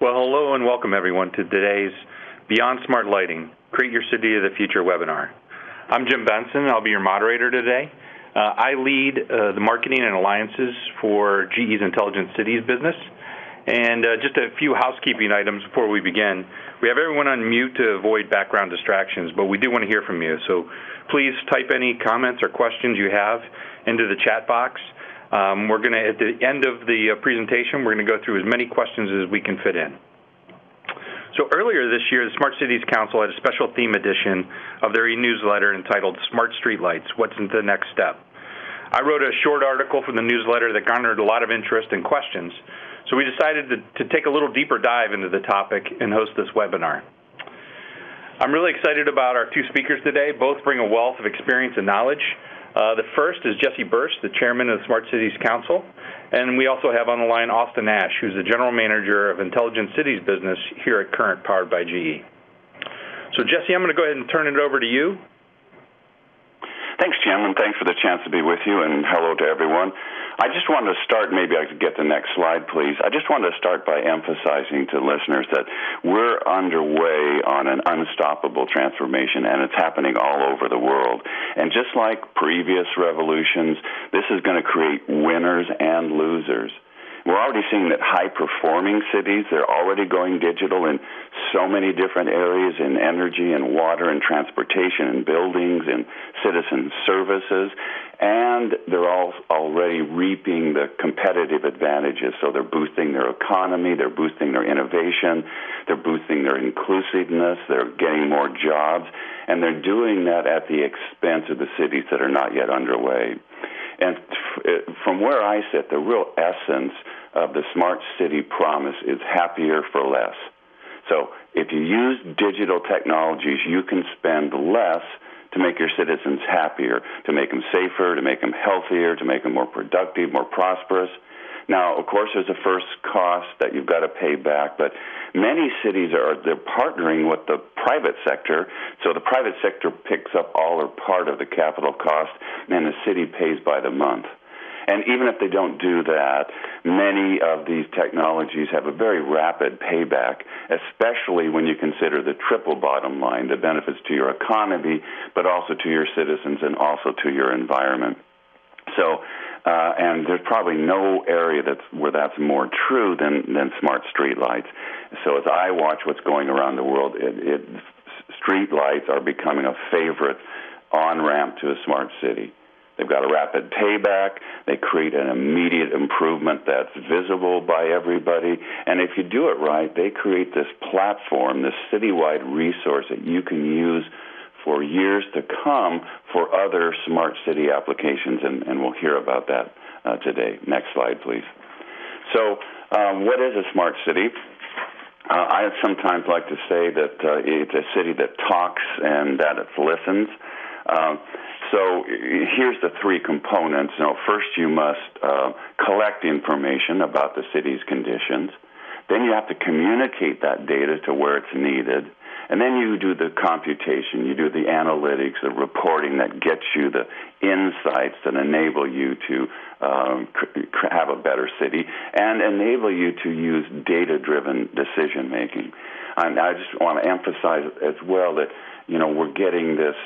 Well, hello and welcome everyone to today's Beyond Smart Lighting, Create Your City of the Future webinar. I'm Jim Benson, I'll be your moderator today. I lead the marketing and alliances for GE's Intelligent Cities business. And just a few housekeeping items before we begin. We have everyone on mute to avoid background distractions, but we do want to hear from you. So please type any comments or questions you have into the chat box. We're going to, at the end of the presentation, we're going to go through as many questions as we can fit in. So earlier this year, the Smart Cities Council had a special theme edition of their e-newsletter entitled Smart Streetlights, What's the Next Step? I wrote a short article for the newsletter that garnered a lot of interest and questions, so we decided to take a little deeper dive into the topic and host this webinar. I'm really excited about our two speakers today. Both bring a wealth of experience and knowledge. The first is Jesse Burst, the chairman of the Smart Cities Council, and we also have on the line Austin Ash, who's the general manager of Intelligent Cities business here at Current, powered by GE. So Jesse, I'm going to go ahead and turn it over to you. Thanks, Jim, and thanks for the chance to be with you, and hello to everyone. I just wanted to start, maybe I could get the next slide, please. I just wanted to start by emphasizing to listeners that we're underway on an unstoppable transformation, and it's happening all over the world. And just like previous revolutions, this is going to create winners and losers. We're already seeing that high-performing cities, they're already going digital in so many different areas, in energy and water and transportation and buildings and citizen services, and they're all already reaping the competitive advantages. So they're boosting their economy, they're boosting their innovation, they're boosting their inclusiveness, they're getting more jobs, and they're doing that at the expense of the cities that are not yet underway. And from where I sit, the real essence of the smart city promise is happier for less. So if you use digital technologies, you can spend less to make your citizens happier, to make them safer, to make them healthier, to make them more productive, more prosperous. Now, of course, there's a first cost that you've got to pay back, but many cities they're partnering with the private sector, so the private sector picks up all or part of the capital cost, and the city pays by the month. And even if they don't do that, many of these technologies have a very rapid payback, especially when you consider the triple bottom line, the benefits to your economy, but also to your citizens and also to your environment. So, and there's probably no area where that's more true than smart streetlights. So as I watch what's going around the world, streetlights are becoming a favorite on-ramp to a smart city. They've got a rapid payback. They create an immediate improvement that's visible by everybody. And if you do it right, they create this platform, this citywide resource that you can use for years to come for other smart city applications, and we'll hear about that today. Next slide, please. So what is a smart city? I sometimes like to say that it's a city that talks and that it listens. So here's the three components. First, you must collect information about the city's conditions. Then you have to communicate that data to where it's needed. And then you do the computation, you do the analytics, the reporting that gets you the insights that enable you to have a better city and enable you to use data-driven decision-making. And I just want to emphasize as well that we're getting this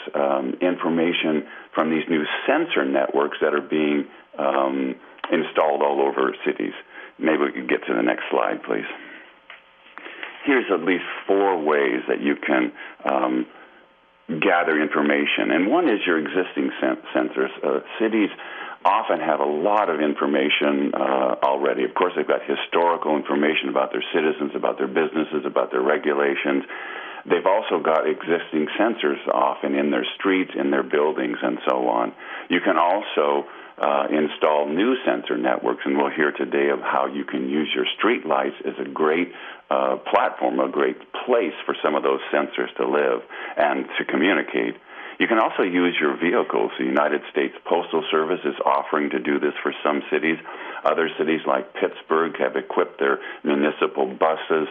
information from these new sensor networks that are being installed all over cities. Maybe we could get to the next slide, please. Here's at least 4 ways that you can gather information. And one is your existing sensors. Cities often have a lot of information already. Of course, they've got historical information about their citizens, about their businesses, about their regulations. They've also got existing sensors often in their streets, in their buildings, and so on. You can also install new sensor networks, and we'll hear today of how you can use your street lights as a great platform, a great place for some of those sensors to live and to communicate. You can also use your vehicles. The United States Postal Service is offering to do this for some cities. Other cities like Pittsburgh have equipped their municipal buses.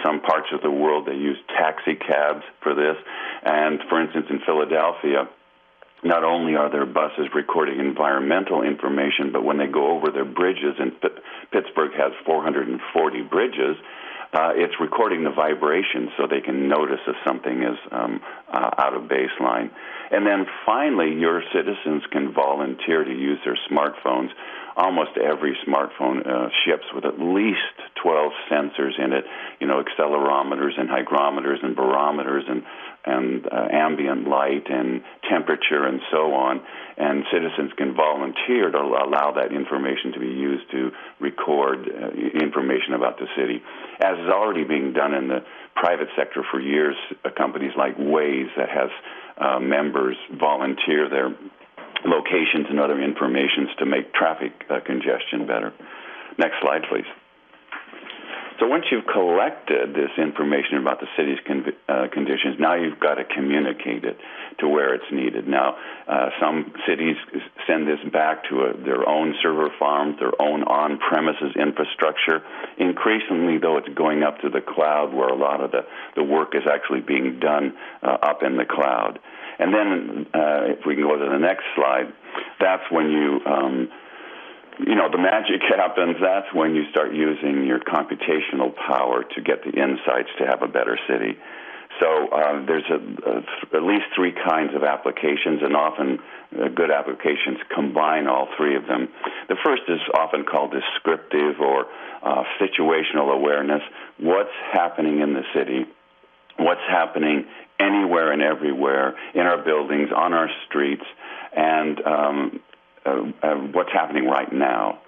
Some parts of the world, they use taxi cabs for this. And, for instance, in Philadelphia, not only are their buses recording environmental information, but when they go over their bridges, and Pittsburgh has 440 bridges, it's recording the vibration so they can notice if something is out of baseline. And then finally, your citizens can volunteer to use their smartphones. Almost every smartphone ships with at least 12 sensors in it, accelerometers and hygrometers and barometers and ambient light and temperature and so on. And citizens can volunteer to allow that information to be used to record information about the city, as is already being done in the private sector for years. Companies like Waze that has members volunteer their locations and other informations to make traffic congestion better. Next slide, please. So once you've collected this information about the city's conditions, now you've got to communicate it to where it's needed. Now, some cities send this back to their own server farms, their own on-premises infrastructure. Increasingly, though, it's going up to the cloud where a lot of the work is actually being done up in the cloud. And then, if we can go to the next slide, that's when the magic happens. That's when you start using your computational power to get the insights to have a better city. So there's at least three kinds of applications, and often good applications combine all three of them. The first is often called descriptive or situational awareness. What's happening in the city? What's happening anywhere and everywhere in our buildings, on our streets, and what's happening right now.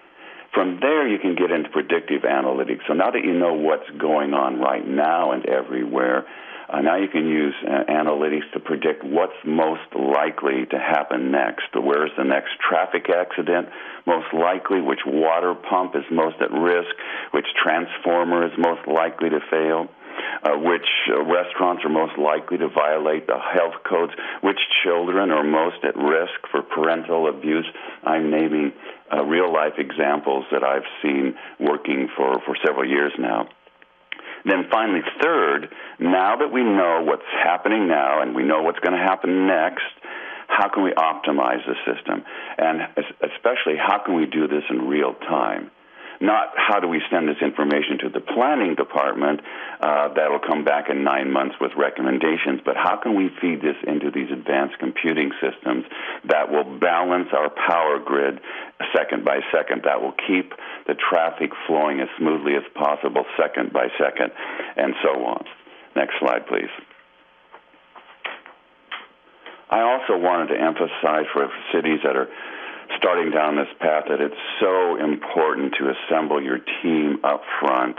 From there, you can get into predictive analytics. So now that you know what's going on right now and everywhere, now you can use analytics to predict what's most likely to happen next. Where's the next traffic accident most likely? Which water pump is most at risk? Which transformer is most likely to fail? Which restaurants are most likely to violate the health codes? Which children are most at risk for parental abuse? I'm naming real-life examples that I've seen working for several years now. Then finally, third, now that we know what's happening now and we know what's going to happen next, how can we optimize the system? And especially, how can we do this in real time? Not how do we send this information to the planning department that'll come back in 9 months with recommendations, but how can we feed this into these advanced computing systems that will balance our power grid second by second, that will keep the traffic flowing as smoothly as possible second by second, and so on. Next slide, please. I also wanted to emphasize for cities that are starting down this path that it's so important to assemble your team up front.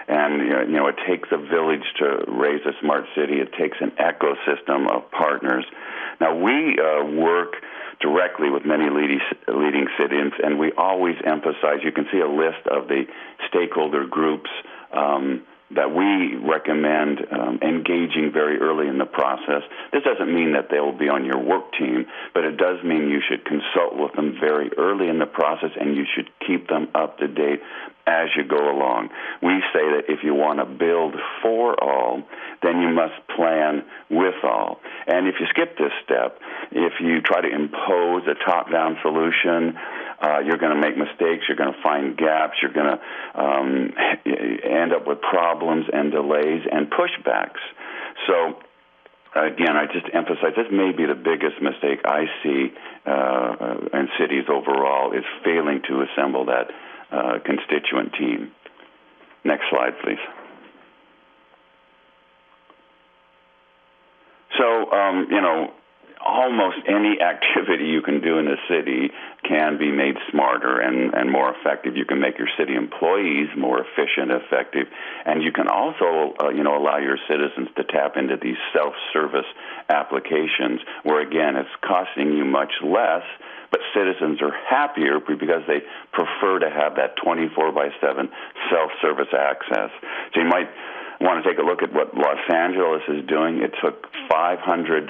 And, it takes a village to raise a smart city. It takes an ecosystem of partners. Now, we work directly with many leading cities, and we always emphasize, you can see a list of the stakeholder groups that we recommend engaging very early in the process. This doesn't mean that they will be on your work team, but it does mean you should consult with them very early in the process, and you should keep them up to date as you go along. We say that if you want to build for all, then you must plan with all. And if you skip this step, if you try to impose a top-down solution, you're going to make mistakes, you're going to find gaps, you're going to end up with problems and delays and pushbacks. So, again, I just emphasize this may be the biggest mistake I see in cities overall is failing to assemble that constituent team. Next slide, please. So, almost any activity you can do in the city can be made smarter and more effective. You can make your city employees more efficient, effective, and you can also, allow your citizens to tap into these self-service applications where, again, it's costing you much less, but citizens are happier because they prefer to have that 24/7 self-service access. So you might want to take a look at what Los Angeles is doing. It took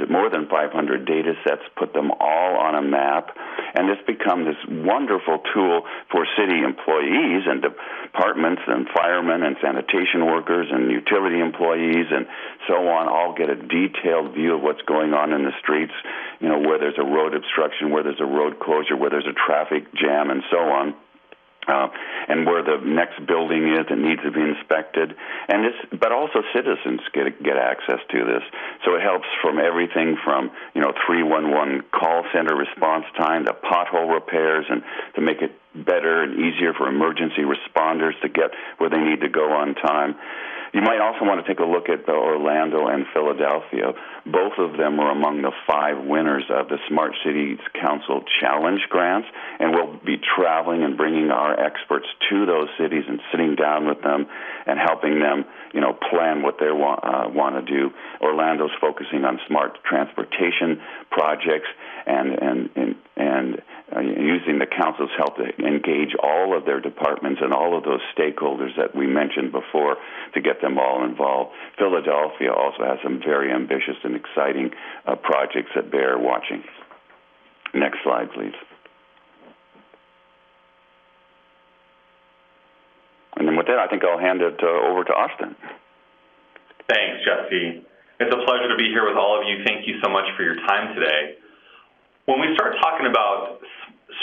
more than 500 data sets, put them all on a map, and this becomes this wonderful tool for city employees and departments and firemen and sanitation workers and utility employees and so on, all get a detailed view of what's going on in the streets, where there's a road obstruction, where there's a road closure, where there's a traffic jam, and so on. and where the next building is that needs to be inspected, but also citizens get access to this. So it helps from everything from 311 call center response time to pothole repairs, and to make it better and easier for emergency responders to get where they need to go on time. You might also want to take a look at Orlando and Philadelphia. Both of them are among the 5 winners of the Smart Cities Council Challenge grants, and we'll be traveling and bringing our experts to those cities and sitting down with them and helping them, plan what they want to do. Orlando's focusing on smart transportation projects and using the council's help to engage all of their departments and all of those stakeholders that we mentioned before to get them all involved. Philadelphia also has some very ambitious and exciting projects that bear watching. Next slide, please. And then with that, I think I'll hand it over to Austin. Thanks, Jesse. It's a pleasure to be here with all of you. Thank you so much for your time today. When we start talking about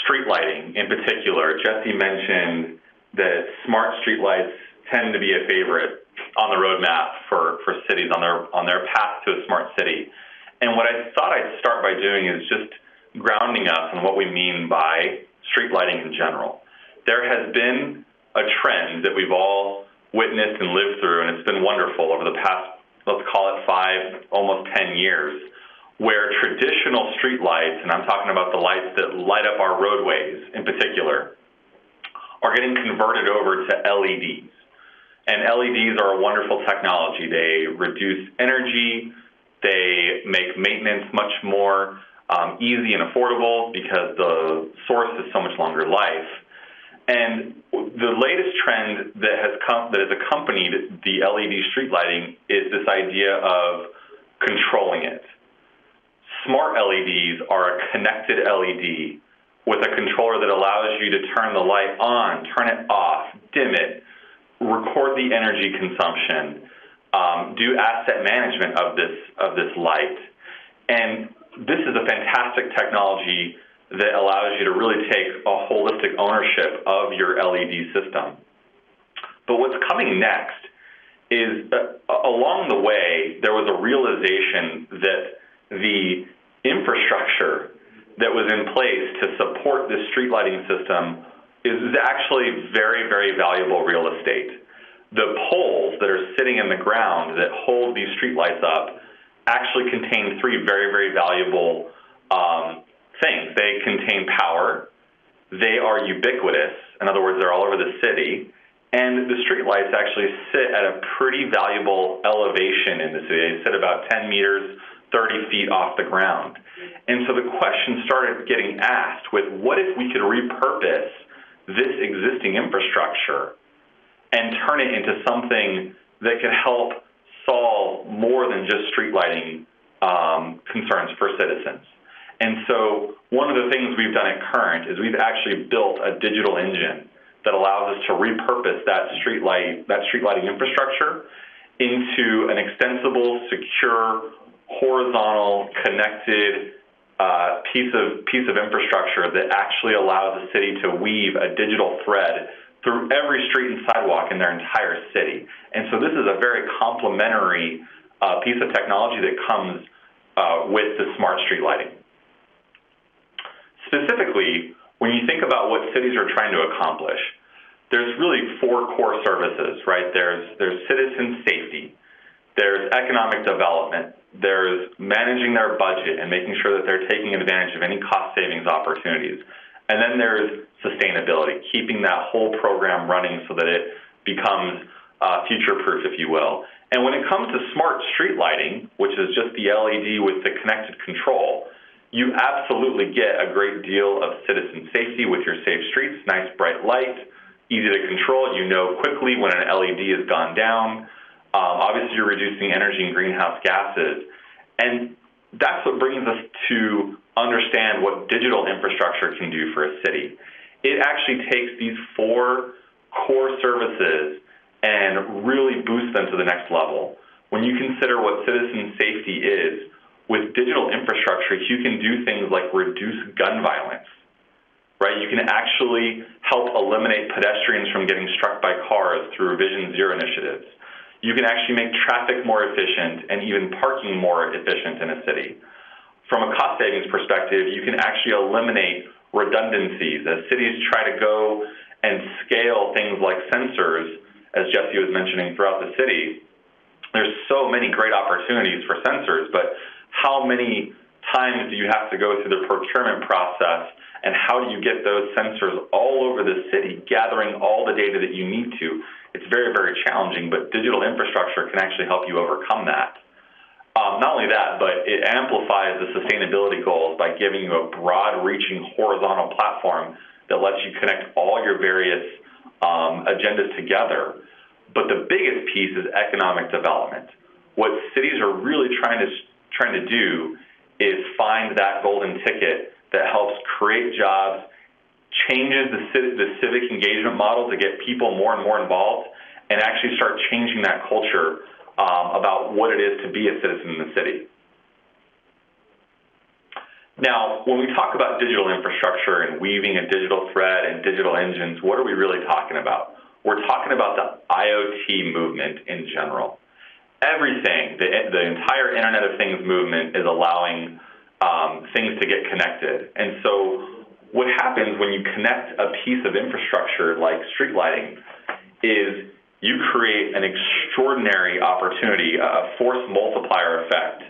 street lighting in particular, Jesse mentioned that smart streetlights tend to be a favorite on the roadmap for cities on their path to a smart city. And what I thought I'd start by doing is just grounding us on what we mean by street lighting in general. There has been a trend that we've all witnessed and lived through, and it's been wonderful over the past, let's call it 5, almost 10 years, where traditional street lights, and I'm talking about the lights that light up our roadways in particular, are getting converted over to LEDs. And LEDs are a wonderful technology. They reduce energy. They make maintenance much more easy and affordable because the source is so much longer life. And the latest trend that has accompanied the LED street lighting is this idea of controlling it. Smart LEDs are a connected LED with a controller that allows you to turn the light on, turn it off, dim it, record the energy consumption, do asset management of this light. And this is a fantastic technology that allows you to really take a holistic ownership of your LED system. But what's coming next is, along the way, there was a realization that the infrastructure that was in place to support this street lighting system is actually very, very valuable real estate. The poles that are sitting in the ground that hold these street lights up actually contain 3 very, very valuable things. They contain power, they are ubiquitous, in other words, they're all over the city, and the street lights actually sit at a pretty valuable elevation in the city. They sit about 10 meters, 30 feet off the ground. And so the question started getting asked with, what if we could repurpose this existing infrastructure and turn it into something that could help solve more than just street lighting concerns for citizens? And so one of the things we've done at Current is we've actually built a digital engine that allows us to repurpose that street lighting infrastructure into an extensible, secure, horizontal, connected piece of infrastructure that actually allows the city to weave a digital thread through every street and sidewalk in their entire city. And so this is a very complementary piece of technology that comes with the smart street lighting. Specifically, when you think about what cities are trying to accomplish, there's really 4 core services, right? There's citizen safety, there's economic development, there's managing their budget and making sure that they're taking advantage of any cost savings opportunities, and then there's sustainability, keeping that whole program running so that it becomes future-proof, if you will. And when it comes to smart street lighting, which is just the LED with the connected control, you absolutely get a great deal of citizen safety with your safe streets, nice bright light, easy to control. You know quickly when an LED has gone down. Obviously, you're reducing energy and greenhouse gases. And that's what brings us to understand what digital infrastructure can do for a city. It actually takes these 4 core services and really boosts them to the next level. When you consider what citizen safety is, with digital infrastructure, you can do things like reduce gun violence, right? You can actually help eliminate pedestrians from getting struck by cars through Vision Zero initiatives. You can actually make traffic more efficient and even parking more efficient in a city. From a cost savings perspective, you can actually eliminate redundancies. As cities try to go and scale things like sensors, as Jesse was mentioning throughout the city, there's so many great opportunities for sensors, but how many times do you have to go through the procurement process, and how do you get those sensors all over the city, gathering all the data that you need to? It's very, very challenging, but digital infrastructure can actually help you overcome that. Not only that, but it amplifies the sustainability goals by giving you a broad-reaching horizontal platform that lets you connect all your various agendas together. But the biggest piece is economic development. What cities are really trying to do is find that golden ticket that helps create jobs, changes the civic engagement model to get people more and more involved, and actually start changing that culture about what it is to be a citizen in the city. Now, when we talk about digital infrastructure and weaving a digital thread and digital engines, what are we really talking about? We're talking about the IoT movement in general. Everything, the entire Internet of Things movement is allowing things to get connected. And so what happens when you connect a piece of infrastructure like street lighting is you create an extraordinary opportunity, a force multiplier effect,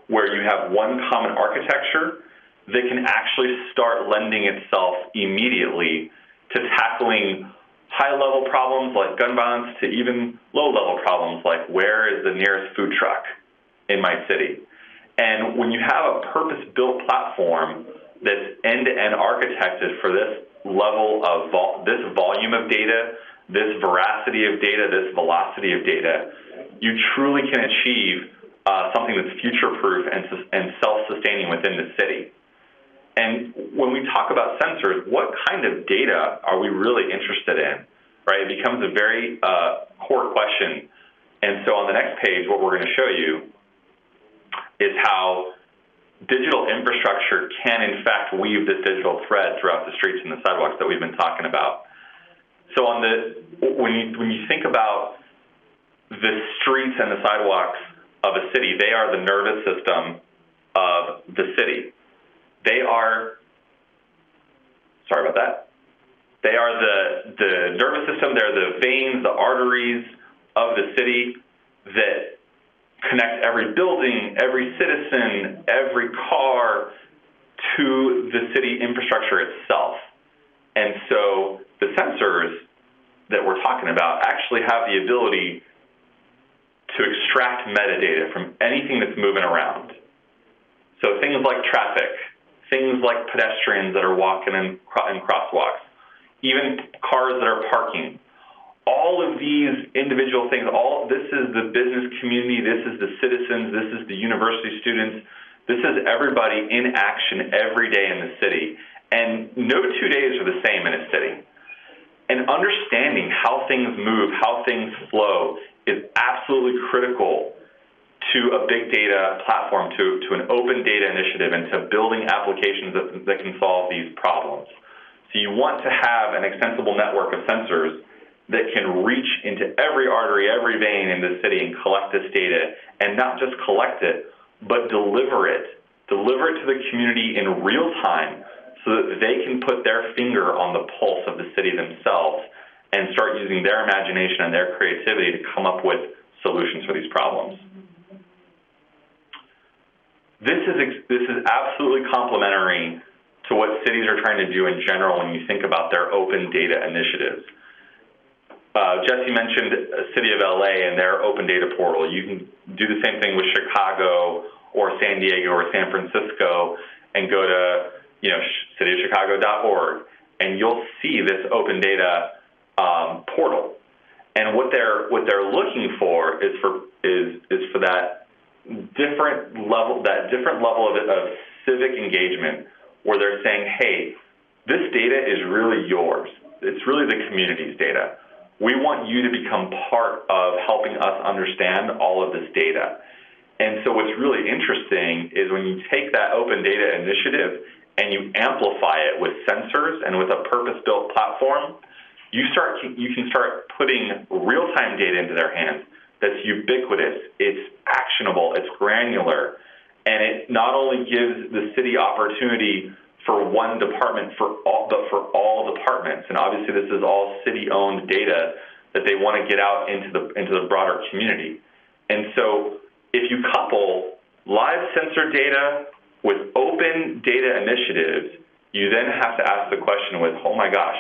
where you have one common architecture that can actually start lending itself immediately to tackling high-level problems like gun violence to even low-level problems like where is the nearest food truck in my city. And when you have a purpose-built platform that's end-to-end architected for this level of this volume of data, this veracity of data, this velocity of data, you truly can achieve something that's future-proof and self-sustaining within the city. And when we talk about sensors, what kind of data are we really interested in, right? It becomes a very core question. And so on the next page, what we're going to show you is how digital infrastructure can, in fact, weave this digital thread throughout the streets and the sidewalks that we've been talking about. So when you think about the streets and the sidewalks of a city, they are the nervous system of the city. They are, sorry about that. They are the nervous system. They're the veins, the arteries of the city that connect every building, every citizen, every car to the city infrastructure itself. And so the sensors that we're talking about actually have the ability to extract metadata from anything that's moving around. So things like traffic, things like pedestrians that are walking in crosswalks, even cars that are parking. All of these individual things, this is the business community, this is the citizens, this is the university students, this is everybody in action every day in the city. And no 2 days are the same in a city. And understanding how things move, how things flow is absolutely critical to a big data platform, to an open data initiative, and to building applications that can solve these problems. So you want to have an extensible network of sensors that can reach into every artery, every vein in the city and collect this data, and not just collect it, but deliver it to the community in real time so that they can put their finger on the pulse of the city themselves and start using their imagination and their creativity to come up with solutions for these problems. This is absolutely complementary to what cities are trying to do in general when you think about their open data initiatives. Jesse mentioned City of LA and their open data portal. You can do the same thing with Chicago or San Diego or San Francisco and go to cityofchicago.org, and you'll see this open data portal. And what they're looking for is for that different level of civic engagement, where they're saying, hey, this data is really yours. It's really the community's data. We want you to become part of helping us understand all of this data. And so what's really interesting is when you take that open data initiative and you amplify it with sensors and with a purpose-built platform, you can start putting real-time data into their hands that's ubiquitous, it's actionable, it's granular, and it not only gives the city opportunity for one department, but for all departments. And obviously, this is all city-owned data that they want to get out into the broader community. And so, if you couple live sensor data with open data initiatives, you then have to ask the question with, oh my gosh,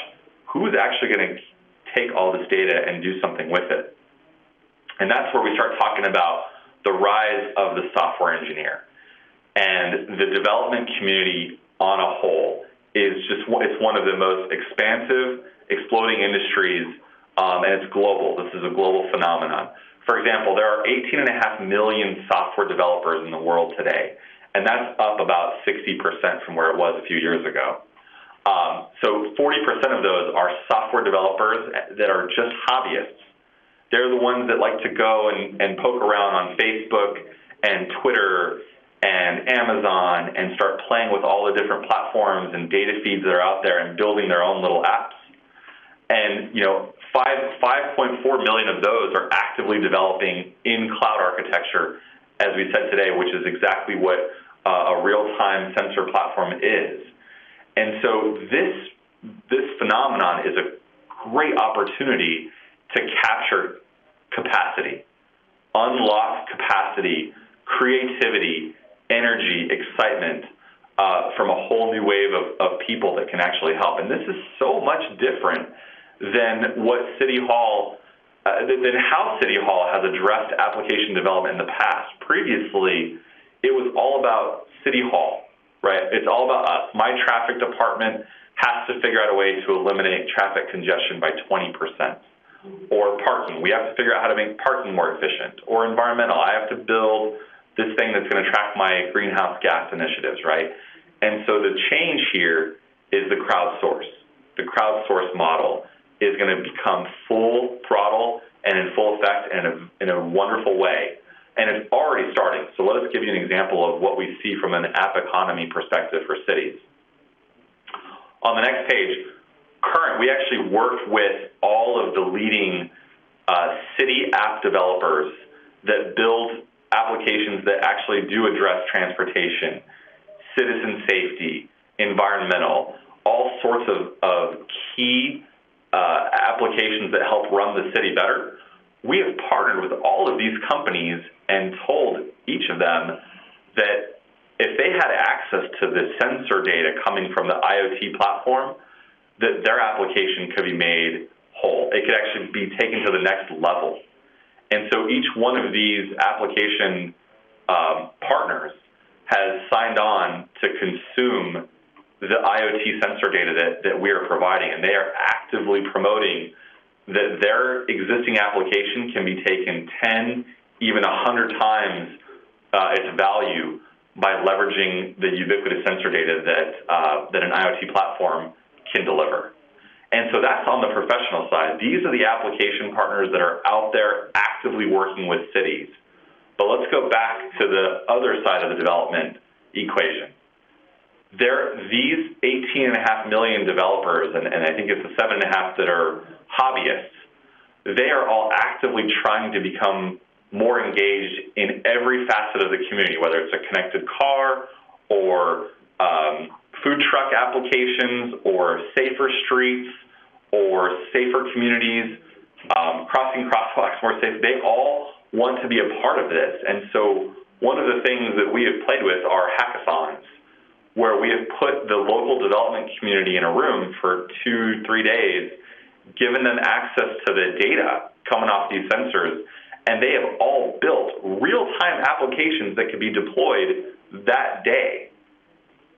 who's actually going to take all this data and do something with it? And that's where we start talking about the rise of the software engineer. And the development community on a whole it's one of the most expansive, exploding industries, and it's global. This is a global phenomenon. For example, there are 18.5 million software developers in the world today, and that's up about 60% from where it was a few years ago. So 40% of those are software developers that are just hobbyists. They're the ones that like to go and poke around on Facebook and Twitter and Amazon and start playing with all the different platforms and data feeds that are out there and building their own little apps. And 5.4 million of those are actively developing in cloud architecture, as we said today, which is exactly what a real-time sensor platform is. And so this phenomenon is a great opportunity to capture capacity, unlock capacity, creativity, energy, excitement from a whole new wave of people that can actually help. And this is so much different than what City Hall, than how City Hall has addressed application development in the past. Previously, it was all about City Hall, right? It's all about us. My traffic department has to figure out a way to eliminate traffic congestion by 20%. Or parking. We have to figure out how to make parking more efficient. Or environmental. I have to build this thing that's going to track my greenhouse gas initiatives, right? And so the change here is the crowdsource. The crowdsource model is going to become full throttle and in full effect and in a wonderful way. And it's already starting. So let us give you an example of what we see from an app economy perspective for cities. On the next page, we actually work with all of the leading city app developers that build applications that actually do address transportation, citizen safety, environmental, all sorts of key applications that help run the city better. We have partnered with all of these companies and told each of them that if they had access to the sensor data coming from the IoT platform, that their application could be made whole. It could actually be taken to the next level. And so each one of these application partners has signed on to consume the IoT sensor data that we are providing, and they are actively promoting that their existing application can be taken 10, even 100 times its value by leveraging the ubiquitous sensor data that an IoT platform can deliver. And so that's on the professional side. These are the application partners that are out there actively working with cities. But let's go back to the other side of the development equation. These 18.5 million developers, and I think it's the 7.5 that are hobbyists, they are all actively trying to become more engaged in every facet of the community, whether it's a connected car or food truck applications or safer streets or safer communities, crossing crosswalks more safe. They all want to be a part of this. And so one of the things that we have played with are hackathons, where we have put the local development community in a room for 2-3 days, given them access to the data coming off these sensors, and they have all built real-time applications that could be deployed that day,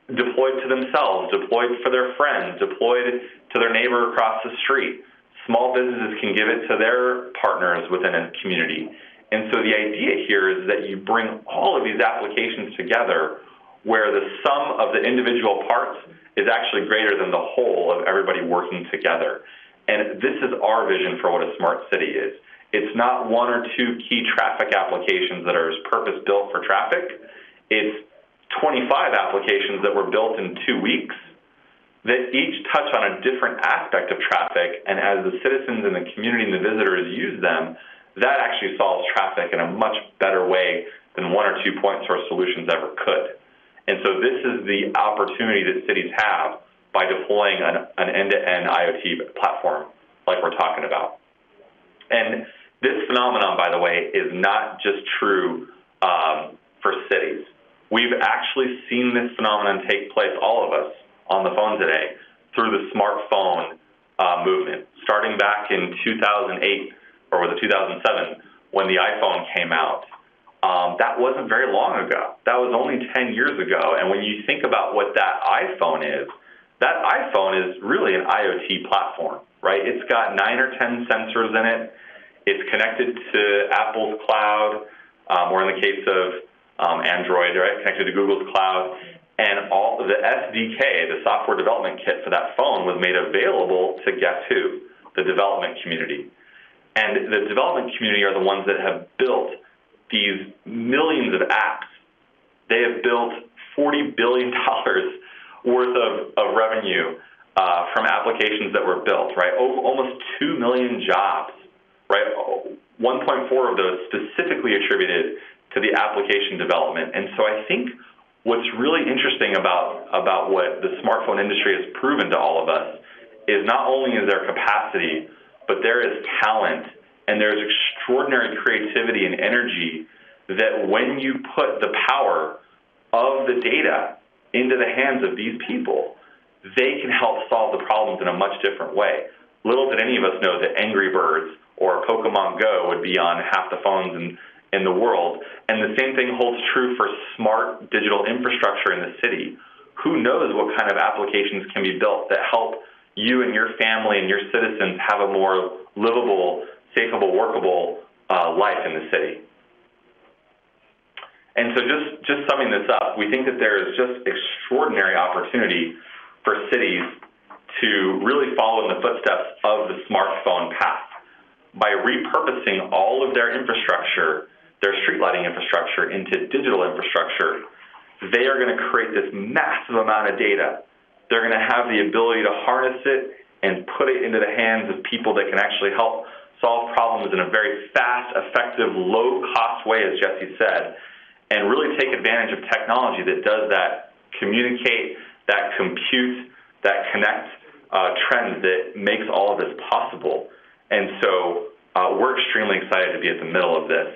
deployed to themselves, deployed for their friends, deployed to their neighbor across the street. Small businesses can give it to their partners within a community. And so the idea here is that you bring all of these applications together where the sum of the individual parts is actually greater than the whole of everybody working together. And this is our vision for what a smart city is. It's not one or two key traffic applications that are purpose-built for traffic. It's 25 applications that were built in 2 weeks that each touch on a different aspect of traffic, and as the citizens and the community and the visitors use them, that actually solves traffic in a much better way than one or 2 point source solutions ever could. And so this is the opportunity that cities have by deploying an end-to-end IoT platform like we're talking about. And this phenomenon, by the way, is not just true for cities. We've actually seen this phenomenon take place, all of us on the phone today, through the smartphone movement. Starting back in 2008, or was it 2007, when the iPhone came out. That wasn't very long ago. That was only 10 years ago. And when you think about what that iPhone is really an IoT platform, right? It's got 9 or 10 sensors in it. It's connected to Apple's cloud, or in the case of Android, right, connected to Google's cloud. And all the SDK, the software development kit for that phone, was made available to guess who? The development community. And the development community are the ones that have built these millions of apps. They have built $40 billion worth of revenue from applications that were built, right? Almost 2 million jobs, right? 1.4 of those specifically attributed to the application development. And so I think what's really interesting about what the smartphone industry has proven to all of us is not only is there capacity, but there is talent and there's extraordinary creativity and energy that when you put the power of the data into the hands of these people, they can help solve the problems in a much different way. Little did any of us know that Angry Birds or Pokemon Go would be on half the phones in the world. And the same thing holds true for smart digital infrastructure in the city. Who knows what kind of applications can be built that help you and your family and your citizens have a more livable, safeable, workable life in the city. And so just summing this up, we think that there is just extraordinary opportunity for cities to really follow in the footsteps of the smartphone path. By repurposing all of their infrastructure, their street lighting infrastructure, into digital infrastructure, they are going to create this massive amount of data. They're going to have the ability to harness it and put it into the hands of people that can actually help solve problems in a very fast, effective, low-cost way, as Jesse said, and really take advantage of technology that does that, communicate, that compute, that connect trend that makes all of this possible. And so we're extremely excited to be at the middle of this.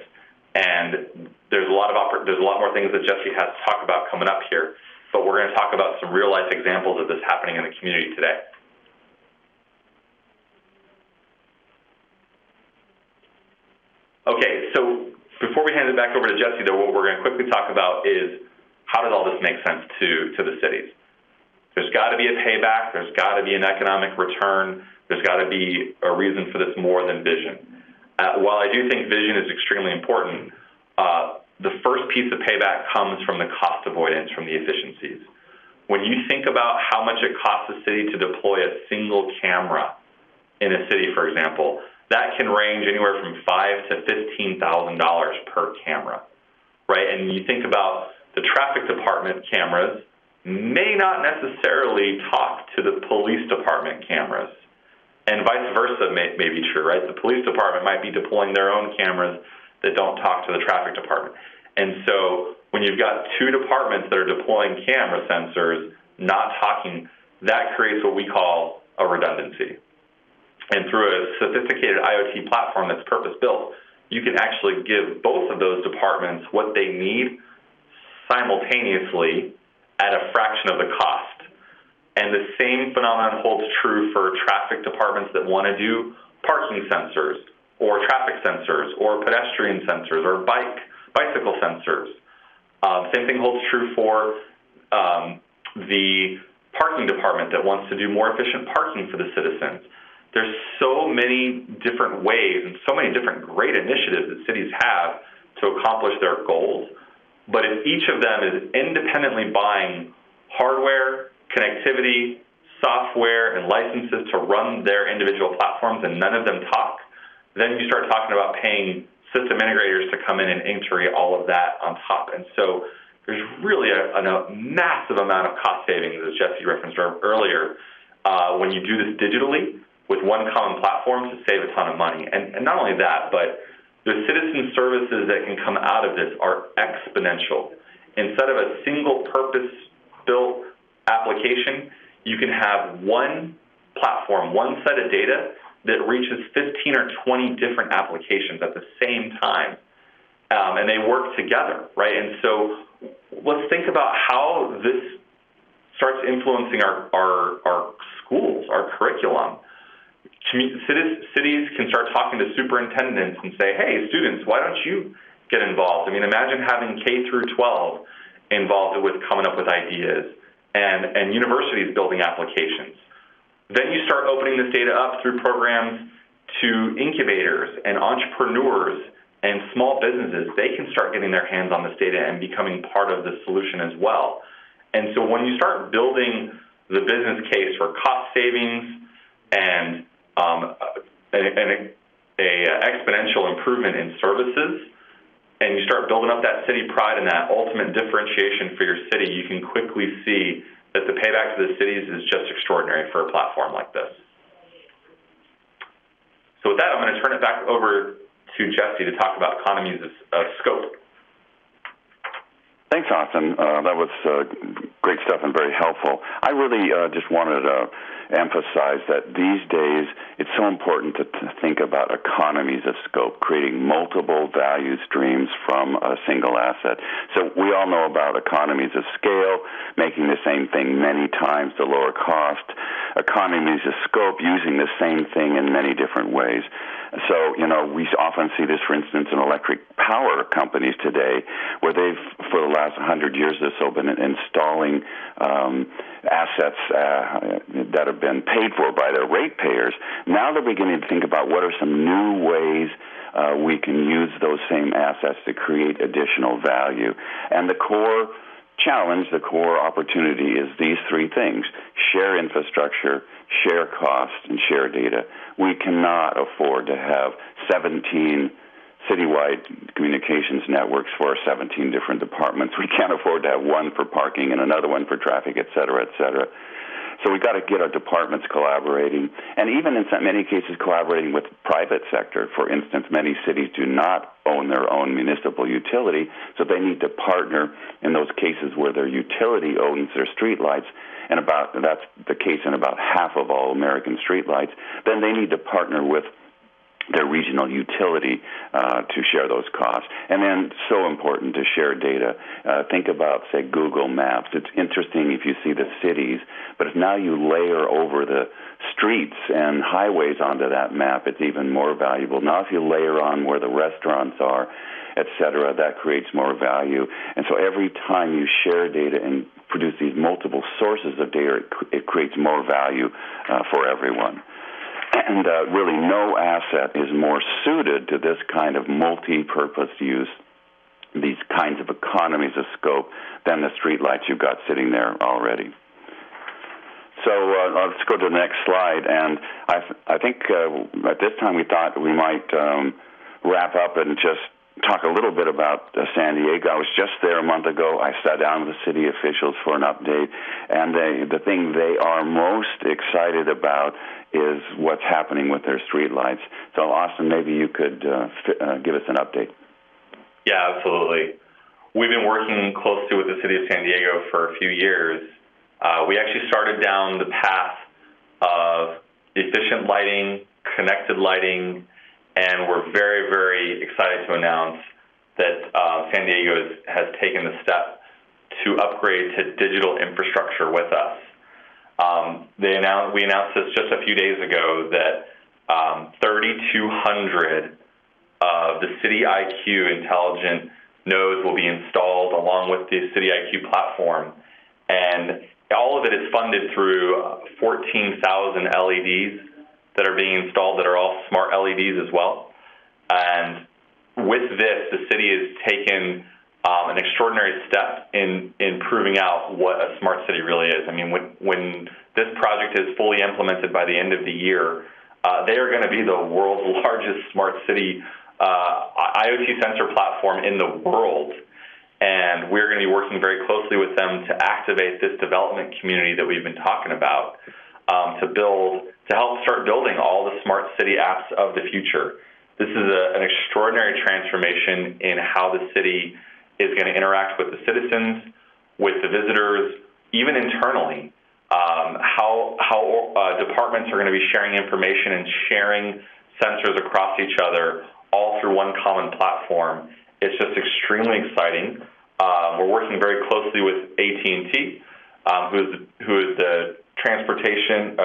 And there's a lot more things that Jesse has to talk about coming up here, but we're going to talk about some real-life examples of this happening in the community today. Okay, so before we hand it back over to Jesse, though, what we're going to quickly talk about is how does all this make sense to the cities? There's got to be a payback. There's got to be an economic return. There's got to be a reason for this more than vision. While I do think vision is extremely important, the first piece of payback comes from the cost avoidance, from the efficiencies. When you think about how much it costs a city to deploy a single camera in a city, for example, that can range anywhere from $5,000 to $15,000 per camera, right? And you think about the traffic department cameras may not necessarily talk to the police department cameras, and vice versa may be true, right? The police department might be deploying their own cameras that don't talk to the traffic department. And so when you've got two departments that are deploying camera sensors not talking, that creates what we call a redundancy. And through a sophisticated IoT platform that's purpose-built, you can actually give both of those departments what they need simultaneously at a fraction of the cost. And the same phenomenon holds true for traffic departments that want to do parking sensors or traffic sensors or pedestrian sensors or bicycle sensors. Same thing holds true for the parking department that wants to do more efficient parking for the citizens. There's so many different ways and so many different great initiatives that cities have to accomplish their goals. But if each of them is independently buying hardware, connectivity, software, and licenses to run their individual platforms and none of them talk, then you start talking about paying system integrators to come in and integrate all of that on top. And so there's really a massive amount of cost savings, as Jesse referenced earlier, when you do this digitally with one common platform to save a ton of money. And not only that, but the citizen services that can come out of this are exponential. Instead of a single purpose-built application, you can have one platform, one set of data that reaches 15 or 20 different applications at the same time. And they work together, right? And so let's think about how this starts influencing our schools, our curriculum. Cities can start talking to superintendents and say, hey, students, why don't you get involved? I mean, imagine having K through 12 involved with coming up with ideas and universities building applications. Then you start opening this data up through programs to incubators and entrepreneurs and small businesses. They can start getting their hands on this data and becoming part of the solution as well. And so when you start building the business case for cost savings and an exponential improvement in services, and you start building up that city pride and that ultimate differentiation for your city, you can quickly see that the payback to the cities is just extraordinary for a platform like this. So with that, I'm going to turn it back over to Jesse to talk about economies of scope. Thanks, Austin. That was great stuff and very helpful. I really just wanted to emphasize that these days it's so important to think about economies of scope, creating multiple value streams from a single asset. So we all know about economies of scale, making the same thing many times to lower cost, economies of scope, using the same thing in many different ways. So, we often see this, for instance, in electric power companies today, where they've, for the last 100 years or so, been installing assets that have been paid for by their ratepayers. Now they're beginning to think about what are some new ways we can use those same assets to create additional value. And the core challenge, the core opportunity is these three things: share infrastructure, share cost, and share data. We cannot afford to have 17 citywide communications networks for 17 different departments. We can't afford to have one for parking and another one for traffic, et cetera, et cetera. So we've got to get our departments collaborating, and even in many cases collaborating with the private sector. For instance, many cities do not own their own municipal utility, so they need to partner in those cases where their utility owns their streetlights, and that's the case in about half of all American streetlights. Then they need to partner with their regional utility to share those costs. And then, so important, to share data. Think about, say, Google Maps. It's interesting if you see the cities, but if now you layer over the streets and highways onto that map, it's even more valuable. Now if you layer on where the restaurants are, et cetera, that creates more value. And so every time you share data and produce these multiple sources of data, it creates more value for everyone. And really no asset is more suited to this kind of multi-purpose use, these kinds of economies of scope, than the streetlights you've got sitting there already. So let's go to the next slide. And I think at this time we thought we might wrap up and just talk a little bit about San Diego. I was just there a month ago. I sat down with the city officials for an update, and the thing they are most excited about is what's happening with their streetlights. So, Austin, maybe you could give us an update. Yeah, absolutely. We've been working closely with the city of San Diego for a few years. We actually started down the path of efficient lighting, connected lighting, and we're very, very excited to announce that San Diego has taken the step to upgrade to digital infrastructure with us. We announced this just a few days ago that 3,200 of the City IQ intelligent nodes will be installed along with the City IQ platform. And all of it is funded through 14,000 LEDs that are being installed that are all smart LEDs as well. And with this, the city has taken an extraordinary step in proving out what a smart city really is. I mean, when this project is fully implemented by the end of the year, they are going to be the world's largest smart city IoT sensor platform in the world. and we're going to be working very closely with them to activate this development community that we've been talking about, to help start building all the smart city apps of the future. This is an extraordinary transformation in how the city is going to interact with the citizens, with the visitors, even internally. How departments are going to be sharing information and sharing sensors across each other, all through one common platform. It's just extremely exciting. We're working very closely with AT&T, who is the transportation,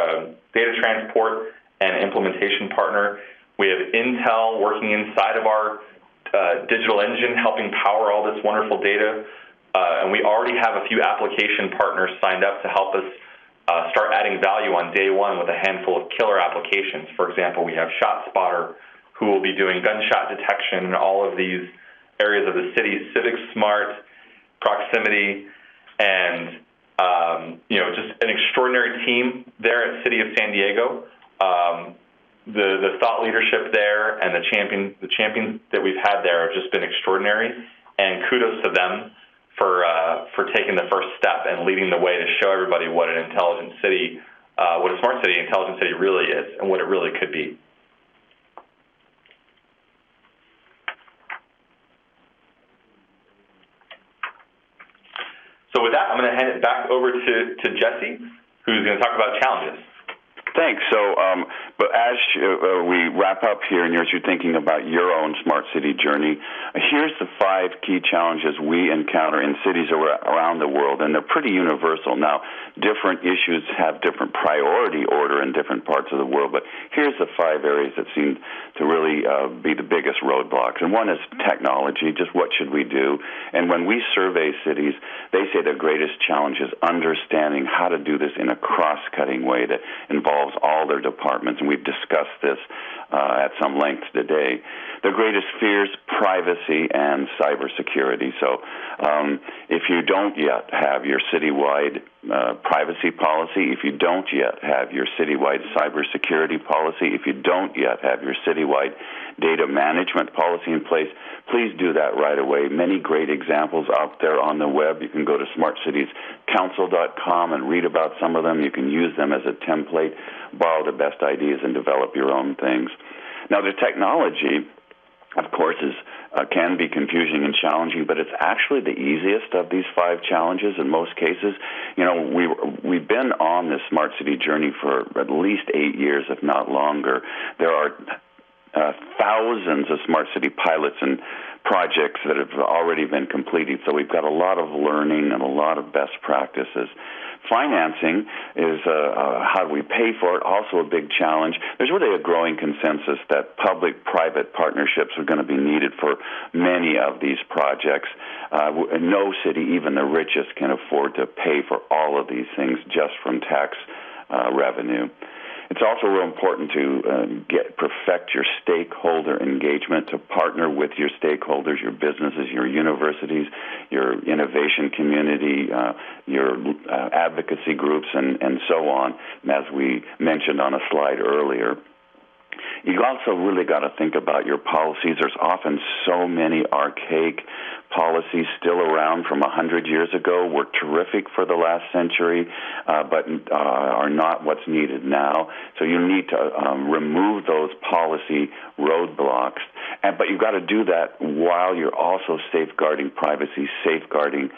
data transport and implementation partner. We have Intel working inside of our digital engine, helping power all this wonderful data. And we already have a few application partners signed up to help us start adding value on day one with a handful of killer applications. For example, we have ShotSpotter, who will be doing gunshot detection in all of these areas of the city, Civic Smart, proximity, and just an extraordinary team there at City of San Diego. The thought leadership there and the champions that we've had there have just been extraordinary, and kudos to them for taking the first step and leading the way to show everybody what an intelligent city, what a smart city, intelligent city really is, and what it really could be. So with that, I'm going to hand it back over to Jesse, who's going to talk about challenges. Thanks. So, but as we wrap up here, and as you're thinking about your own smart city journey, here's the 5 key challenges we encounter in cities around the world, and they're pretty universal. Now, different issues have different priority order in different parts of the world, but here's the 5 areas that seem to really be the biggest roadblocks. And one is technology, just what should we do? And when we survey cities, they say their greatest challenge is understanding how to do this in a cross-cutting way that involves all their departments, and we've discussed this at some length today. Their greatest fears, privacy and cybersecurity. So if you don't yet have your citywide privacy policy, if you don't yet have your citywide cybersecurity policy, if you don't yet have your citywide data management policy in place, please do that right away. Many great examples out there on the web. You can go to smartcitiescouncil.com and read about some of them. You can use them as a template, borrow the best ideas, and develop your own things. Now, the technology, of course, can be confusing and challenging, but it's actually the easiest of these 5 challenges in most cases. We've been on this smart city journey for at least 8 years, if not longer. There are thousands of smart city pilots and projects that have already been completed, so we've got a lot of learning and a lot of best practices. Financing is how do we pay for it, also a big challenge. There's really a growing consensus that public-private partnerships are going to be needed for many of these projects. No city, even the richest, can afford to pay for all of these things just from tax revenue. It's also real important to perfect your stakeholder engagement, to partner with your stakeholders, your businesses, your universities, your innovation community, your advocacy groups, and so on, as we mentioned on a slide earlier. You also really got to think about your policies. There's often so many archaic policies still around from 100 years ago, were terrific for the last century, but are not what's needed now. So you need to remove those policy roadblocks. But you've got to do that while you're also safeguarding privacy, safeguarding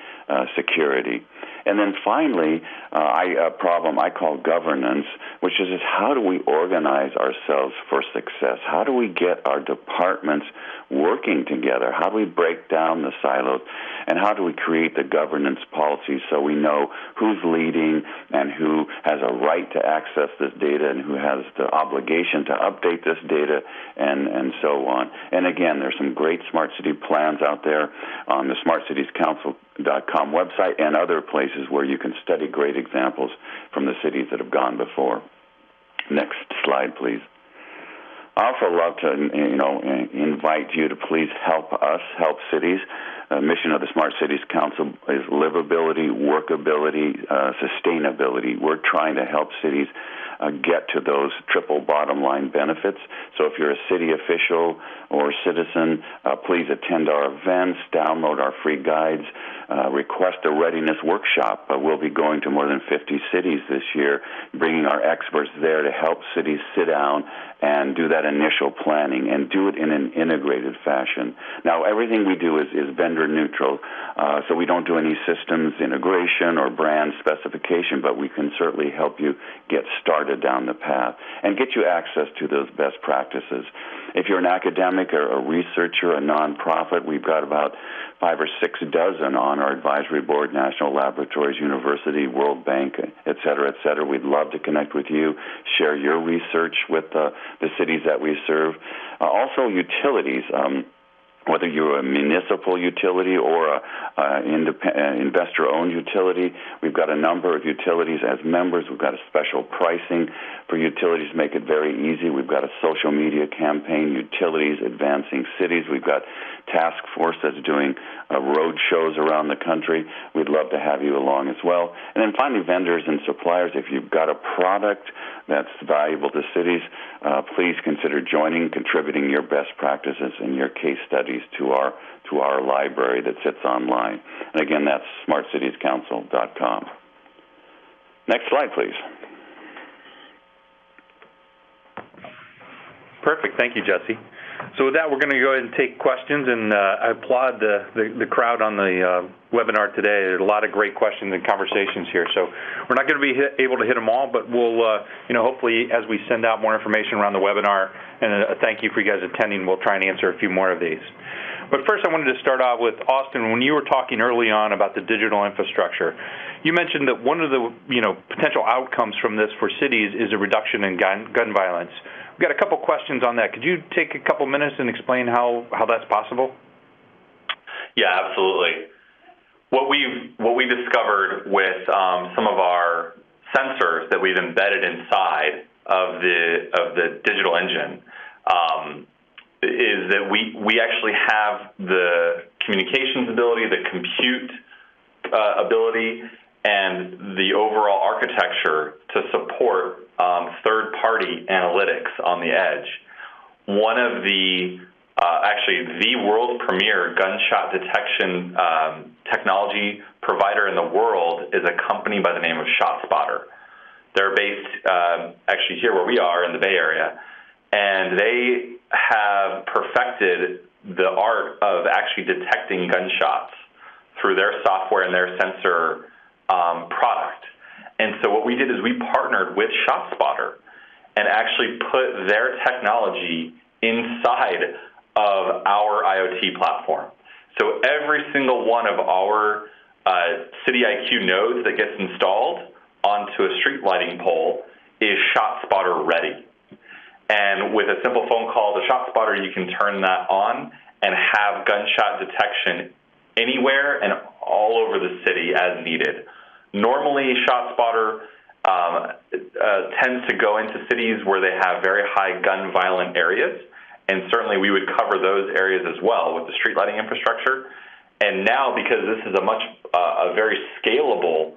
security. And then finally, a problem I call governance, which is how do we organize ourselves for success? How do we get our departments working together? How do we break down the silos? And how do we create the governance policies so we know who's leading and who has a right to access this data and who has the obligation to update this data and so on. And again, there's some great smart city plans out there on the smartcitiescouncil.com website and other places where you can study great examples from the cities that have gone before. Next slide, please. I also love to, invite you to please help us, help cities. The mission of the Smart Cities Council is livability, workability, sustainability. We're trying to help cities get to those triple bottom line benefits. So if you're a city official or citizen, please attend our events, download our free guides, request a readiness workshop. We'll be going to more than 50 cities this year, bringing our experts there to help cities sit down and do that initial planning and do it in an integrated fashion. Now, everything we do is vendor neutral, so we don't do any systems integration or brand specification, but we can certainly help you get started down the path and get you access to those best practices. If you're an academic or a researcher, a nonprofit, we've got about 5 or 6 dozen on our advisory board, national laboratories, university, World Bank, et cetera, et cetera. We'd love to connect with you, share your research with the cities that we serve. Also, utilities. Whether you're a municipal utility or an investor-owned utility, we've got a number of utilities as members. We've got a special pricing for utilities to make it very easy. We've got a social media campaign, Utilities Advancing Cities. We've got task force that's doing road shows around the country. We'd love to have you along as well. And then finally, vendors and suppliers. If you've got a product that's valuable to cities, please consider joining, contributing your best practices and your case studies to our library that sits online. And again, that's smartcitiescouncil.com. Next slide, please. Perfect. Thank you, Jesse. So with that, we're going to go ahead and take questions, and I applaud the crowd on the webinar today. There's a lot of great questions and conversations here. So we're not going to be able to hit them all, but we'll, hopefully as we send out more information around the webinar, and a thank you for you guys attending, we'll try and answer a few more of these. But first, I wanted to start off with Austin. When you were talking early on about the digital infrastructure, you mentioned that one of the potential outcomes from this for cities is a reduction in gun violence. We've got a couple questions on that. Could you take a couple minutes and explain how that's possible? Yeah, absolutely. What we discovered with some of our sensors that we've embedded inside of the digital engine is that we actually have the communications ability, the compute ability, and the overall architecture to support third-party analytics on the edge. One of the world premier gunshot detection technology provider in the world is a company by the name of ShotSpotter. They're based actually here where we are in the Bay Area, and they have perfected the art of actually detecting gunshots through their software and their sensor product. And so what we did is we partnered with ShotSpotter and actually put their technology inside of our IoT platform. So every single one of our City IQ nodes that gets installed onto a street lighting pole is ShotSpotter ready. And with a simple phone call to ShotSpotter, you can turn that on and have gunshot detection anywhere and all over the city as needed. Normally, ShotSpotter tends to go into cities where they have very high gun-violent areas, and certainly we would cover those areas as well with the street lighting infrastructure. And now, because this is a very scalable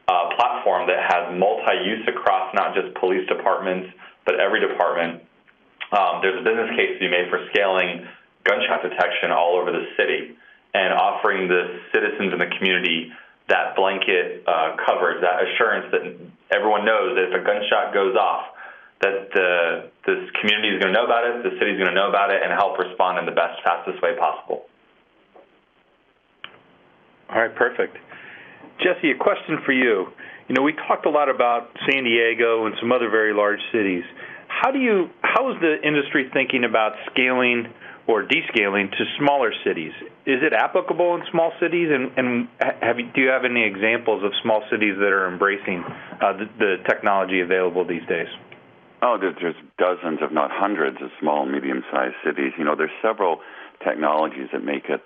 platform that has multi-use across not just police departments, but every department, there's a business case to be made for scaling gunshot detection all over the city and offering the citizens in the community that blanket coverage, that assurance that everyone knows that if a gunshot goes off, that this community is going to know about it, the city is going to know about it, and help respond in the best, fastest way possible. All right, perfect. Jesse, a question for you. We talked a lot about San Diego and some other very large cities. How is the industry thinking about scaling or descaling to smaller cities? Is it applicable in small cities? And do you have any examples of small cities that are embracing the technology available these days? Oh, there's dozens, if not hundreds, of small and medium-sized cities. There's several technologies that make it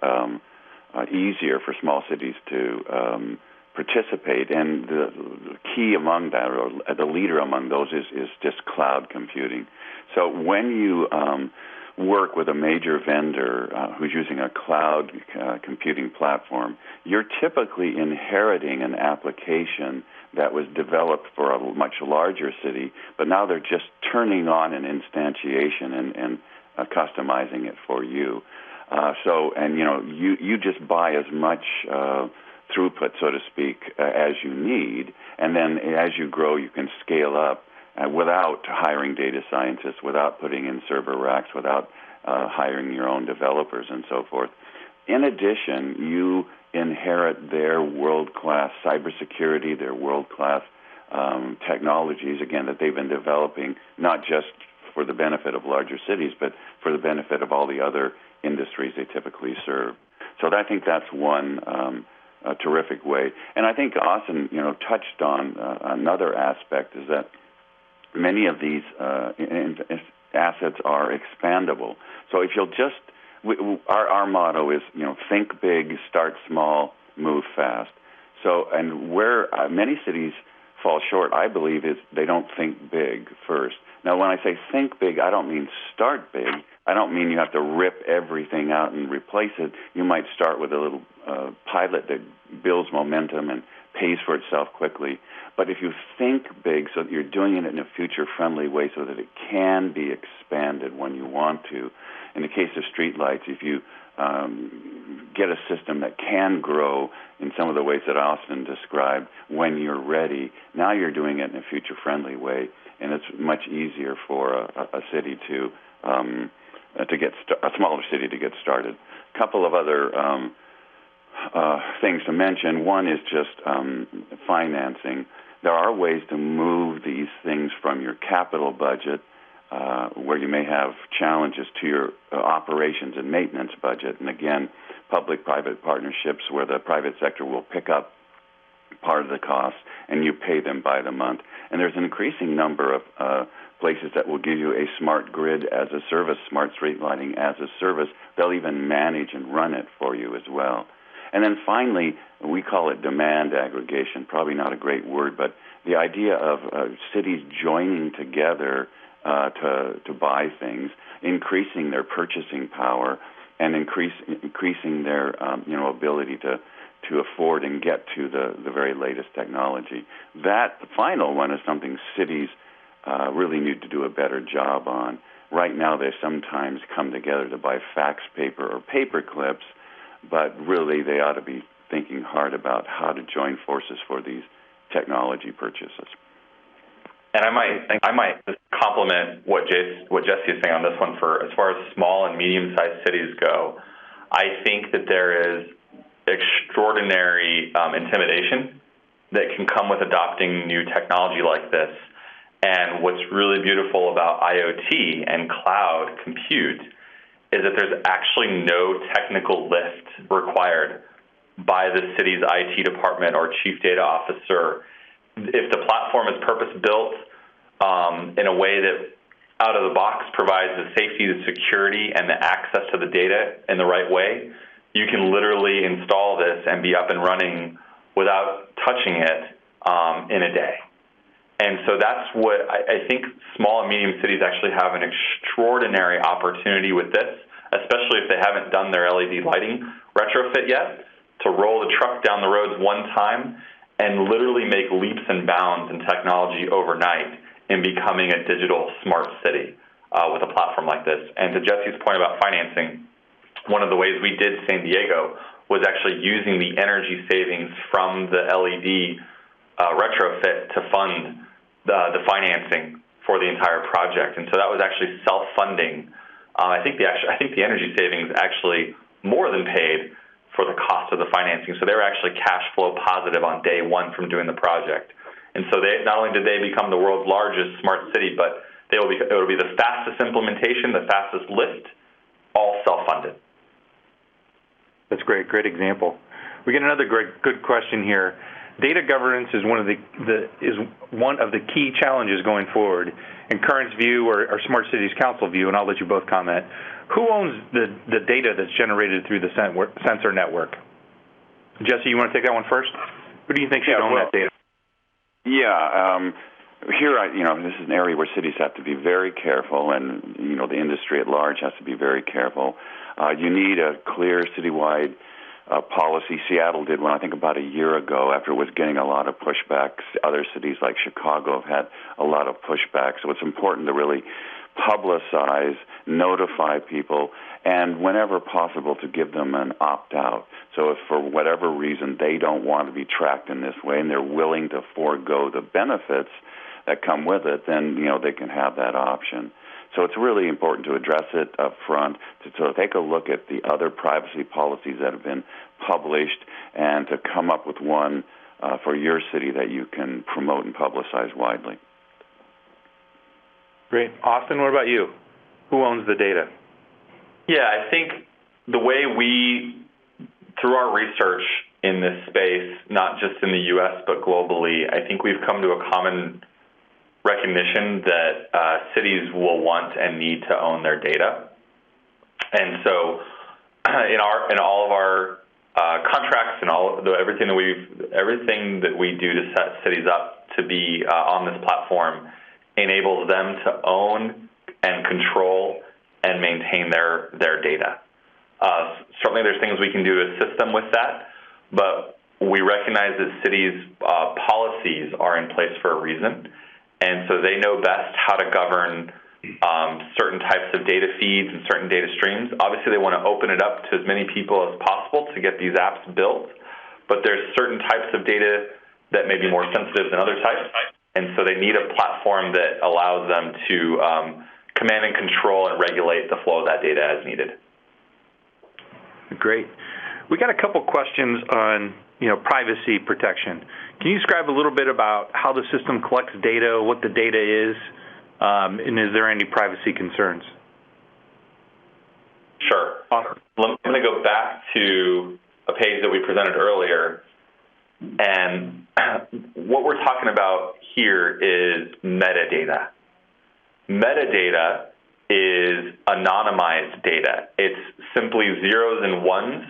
easier for small cities to participate, and the key among that, or the leader among those, is just cloud computing. So when you work with a major vendor who's using a cloud computing platform, you're typically inheriting an application that was developed for a much larger city, but now they're just turning on an instantiation and customizing it for you. You just buy as much throughput, so to speak, as you need, and then as you grow, you can scale up without hiring data scientists, without putting in server racks, without hiring your own developers and so forth. In addition, you inherit their world-class cybersecurity, their world-class technologies, again, that they've been developing, not just for the benefit of larger cities, but for the benefit of all the other industries they typically serve. So I think that's one a terrific way. And I think Austin, touched on another aspect, is that many of these assets are expandable. So if you'll just, our motto is, think big, start small, move fast. So, and where many cities fall short, I believe, is they don't think big first. Now, when I say think big, I don't mean start big. I don't mean you have to rip everything out and replace it. You might start with a little pilot that builds momentum and pays for itself quickly. But if you think big so that you're doing it in a future-friendly way so that it can be expanded when you want to. In the case of streetlights, if you get a system that can grow in some of the ways that Austin described when you're ready, now you're doing it in a future-friendly way, and it's much easier for a city to get a smaller city to get started. A couple of other things to mention. One is just financing. There are ways to move these things from your capital budget, where you may have challenges, to your operations and maintenance budget. And again, public-private partnerships where the private sector will pick up part of the cost and you pay them by the month. And there's an increasing number of places that will give you a smart grid as a service, smart street lighting as a service. They'll even manage and run it for you as well. And then finally, we call it demand aggregation, probably not a great word, but the idea of cities joining together to buy things, increasing their purchasing power, and increasing their ability to afford and get to the very latest technology. That final one is something cities really need to do a better job on. Right now, they sometimes come together to buy fax paper or paper clips, but really they ought to be thinking hard about how to join forces for these technology purchases. And I might just compliment what Jesse is saying on this one. For as far as small and medium-sized cities go, I think that there is extraordinary intimidation that can come with adopting new technology like this. And what's really beautiful about IoT and cloud compute is that there's actually no technical lift required by the city's IT department or chief data officer. If the platform is purpose-built in a way that out of the box provides the safety, the security, and the access to the data in the right way, you can literally install this and be up and running without touching it in a day. And so that's what I think small and medium cities actually have an extraordinary opportunity with this, especially if they haven't done their LED lighting retrofit yet, to roll the truck down the roads one time and literally make leaps and bounds in technology overnight in becoming a digital smart city with a platform like this. And to Jesse's point about financing, one of the ways we did San Diego was actually using the energy savings from the LED retrofit to fund the financing for the entire project. And so that was actually self-funding. I think the energy savings actually more than paid for the cost of the financing. So they were actually cash flow positive on day one from doing the project. And so they not only did they become the world's largest smart city, but it will be the fastest implementation, the fastest lift, all self-funded. That's great. Great example. We get another good question here. Data governance is one of the key challenges going forward. In Current's view or Smart Cities Council view, and I'll let you both comment, who owns the data that's generated through the sensor network? Jesse, you want to take that one first? Who do you think should own that data? Yeah, here, this is an area where cities have to be very careful, and, the industry at large has to be very careful. You need a clear citywide policy. Seattle did one, I think, about a year ago after it was getting a lot of pushbacks. Other cities like Chicago have had a lot of pushback. So it's important to really publicize, notify people, and whenever possible to give them an opt-out. So if for whatever reason they don't want to be tracked in this way and they're willing to forego the benefits that come with it, then, they can have that option. So it's really important to address it up front, to take a look at the other privacy policies that have been published and to come up with one for your city that you can promote and publicize widely. Great. Austin, what about you? Who owns the data? Yeah, I think the way we, through our research in this space, not just in the U.S. but globally, I think we've come to a common recognition that cities will want and need to own their data. And so in all of our contracts and everything that we do to set cities up to be on this platform enables them to own and control and maintain their data. Certainly there's things we can do to assist them with that, but we recognize that cities' policies are in place for a reason, and so they know best how to govern certain types of data feeds and certain data streams. Obviously, they want to open it up to as many people as possible to get these apps built, but there's certain types of data that may be more sensitive than other types, and so they need a platform that allows them to command and control and regulate the flow of that data as needed. Great. We got a couple questions on privacy protection. Can you describe a little bit about how the system collects data, what the data is, and is there any privacy concerns? Sure. I'm going to go back to a page that we presented earlier, and what we're talking about here is metadata. Metadata is anonymized data. It's simply zeros and ones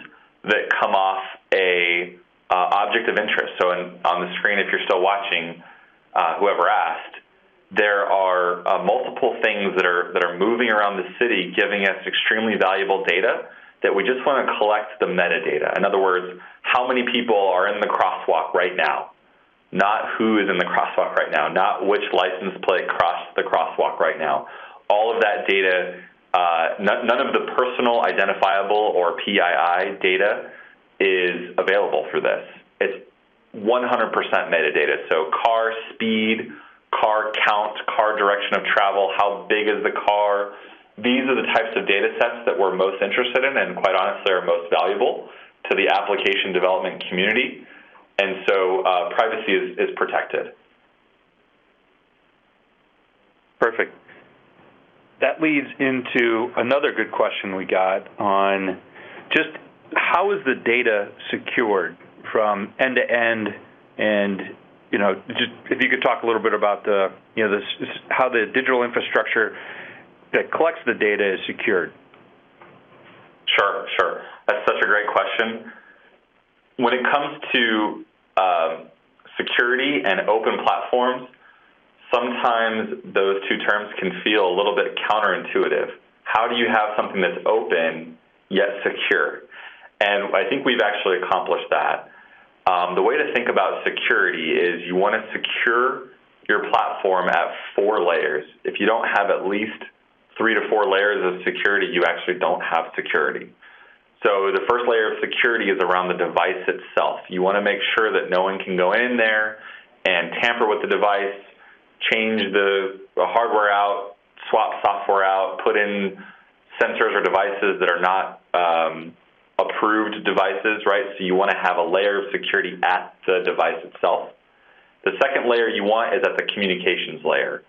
that come off a object of interest. So on the screen, if you're still watching, whoever asked, there are multiple things that are moving around the city, giving us extremely valuable data that we just want to collect the metadata. In other words, how many people are in the crosswalk right now, not who is in the crosswalk right now, not which license plate crossed the crosswalk right now. All of that data, none of the personal identifiable or PII data is available for this. It's 100% metadata. So car speed, car count, car direction of travel, how big is the car. These are the types of data sets that we're most interested in and quite honestly are most valuable to the application development community. And so privacy is protected. Perfect. That leads into another good question we got on just how is the data secured from end to end, and just if you could talk a little bit about how the digital infrastructure that collects the data is secured. Sure. That's such a great question. When it comes to security and open platforms, sometimes those two terms can feel a little bit counterintuitive. How do you have something that's open yet secure? And I think we've actually accomplished that. The way to think about security is you want to secure your platform at 4 layers. If you don't have at least 3 to 4 layers of security, you actually don't have security. So the first layer of security is around the device itself. You want to make sure that no one can go in there and tamper with the device, change the hardware out, swap software out, put in sensors or devices that are not approved devices, right? So you want to have a layer of security at the device itself. The second layer you want is at the communications layer.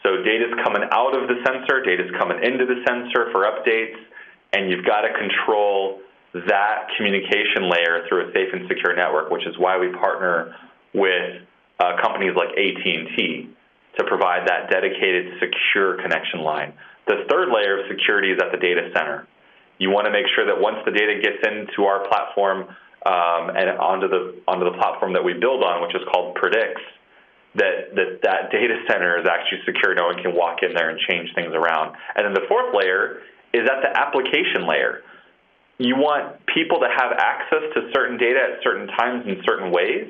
So data's coming out of the sensor, data's coming into the sensor for updates, and you've got to control that communication layer through a safe and secure network, which is why we partner with companies like AT&T to provide that dedicated, secure connection line. The third layer of security is at the data center. You want to make sure that once the data gets into our platform, and onto the platform that we build on, which is called Predicts, that data center is actually secure. No one can walk in there and change things around. And then the fourth layer is at the application layer. You want people to have access to certain data at certain times in certain ways,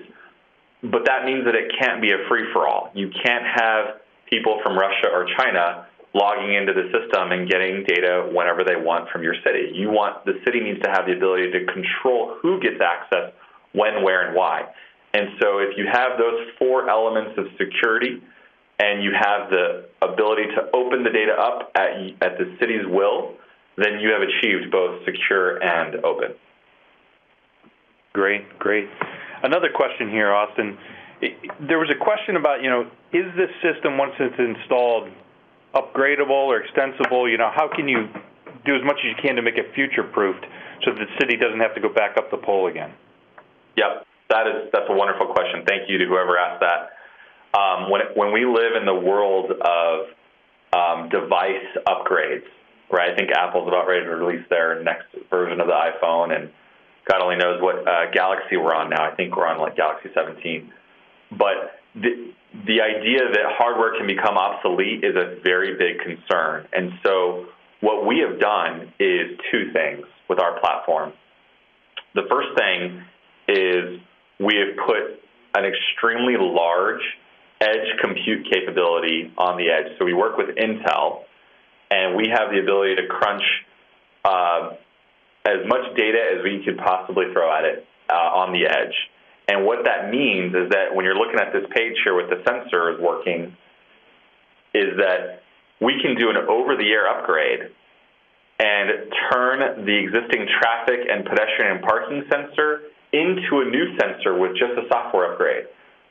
but that means that it can't be a free-for-all. You can't have people from Russia or China logging into the system and getting data whenever they want from your city. The city needs to have the ability to control who gets access, when, where, and why. And so if you have those four elements of security and you have the ability to open the data up at the city's will, then you have achieved both secure and open. Great. Another question here, Austin. There was a question about, is this system, once it's installed, upgradable or extensible? How can you do as much as you can to make it future-proofed so that the city doesn't have to go back up the pole again? Yep, that's a wonderful question. Thank you to whoever asked that. When we live in the world of device upgrades, right? I think Apple's about ready to release their next version of the iPhone, and God only knows what Galaxy we're on now. I think we're on like Galaxy 17. But the idea that hardware can become obsolete is a very big concern. And so what we have done is two things with our platform. The first thing is we have put an extremely large edge compute capability on the edge. So we work with Intel, and we have the ability to crunch as much data as we could possibly throw at it on the edge. And what that means is that when you're looking at this page here with the sensors working, is that we can do an over-the-air upgrade and turn the existing traffic and pedestrian and parking sensor into a new sensor with just a software upgrade.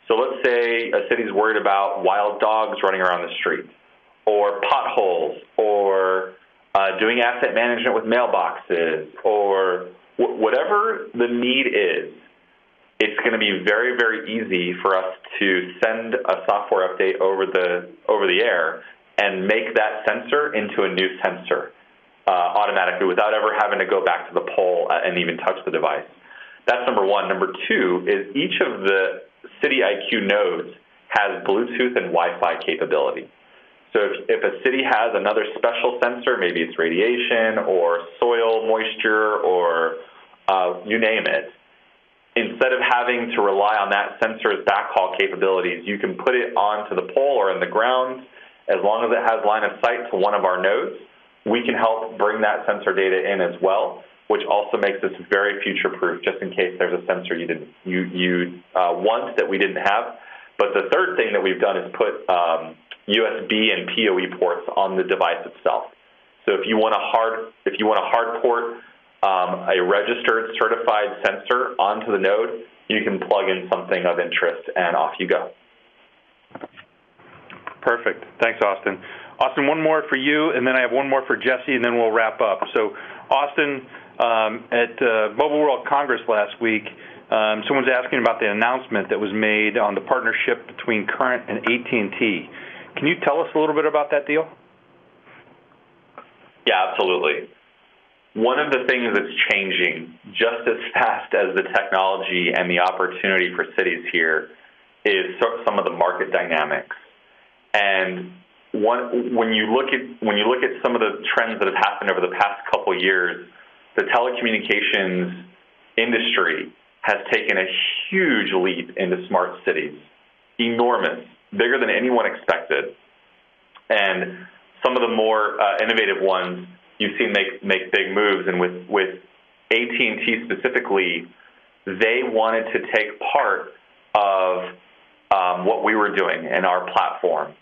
So let's say a city's worried about wild dogs running around the street, or potholes, or doing asset management with mailboxes, or whatever the need is. It's going to be very, very easy for us to send a software update over the air and make that sensor into a new sensor automatically without ever having to go back to the pole and even touch the device. That's number one. Number two is each of the City IQ nodes has Bluetooth and Wi-Fi capability. So if a city has another special sensor, maybe it's radiation or soil moisture or you name it, instead of having to rely on that sensor's backhaul capabilities, you can put it onto the pole or in the ground. As long as it has line of sight to one of our nodes, we can help bring that sensor data in as well, which also makes this very future-proof, just in case there's a sensor you want that we didn't have. But the third thing that we've done is put USB and PoE ports on the device itself. So if you want to hard port a registered, certified sensor onto the node, you can plug in something of interest, and off you go. Perfect. Thanks, Austin. Austin, one more for you, and then I have one more for Jesse, and then we'll wrap up. So, Austin, at Mobile World Congress last week, someone's asking about the announcement that was made on the partnership between Current and AT&T. Can you tell us a little bit about that deal? Yeah, absolutely. One of the things that's changing just as fast as the technology and the opportunity for cities here is some of the market dynamics. And when you look at some of the trends that have happened over the past couple years, the telecommunications industry has taken a huge leap into smart cities, enormous, bigger than anyone expected. And some of the more innovative ones you've seen make big moves, and with AT&T specifically, they wanted to take part of what we were doing in our platform,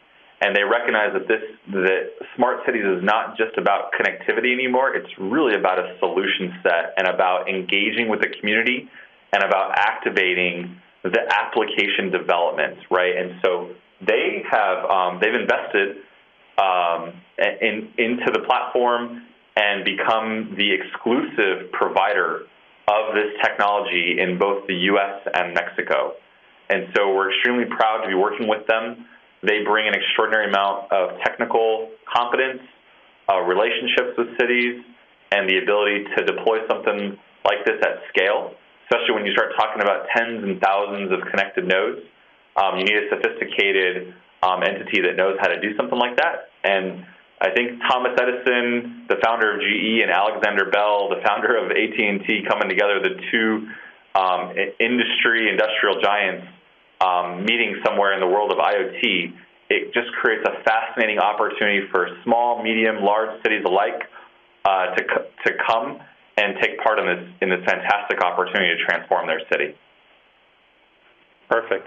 and they recognized that smart cities is not just about connectivity anymore. It's really about a solution set and about engaging with the community and about activating the application development, right? And so they've invested into the platform and become the exclusive provider of this technology in both the U.S. and Mexico. And so we're extremely proud to be working with them. They bring an extraordinary amount of technical competence, relationships with cities, and the ability to deploy something like this at scale. especially when you start talking about tens and thousands of connected nodes. You need a sophisticated entity that knows how to do something like that. And I think Thomas Edison, the founder of GE, and Alexander Bell, the founder of AT&T, coming together, the two industrial giants meeting somewhere in the world of IoT, it just creates a fascinating opportunity for small, medium, large cities alike to come and take part in this fantastic opportunity to transform their city. Perfect.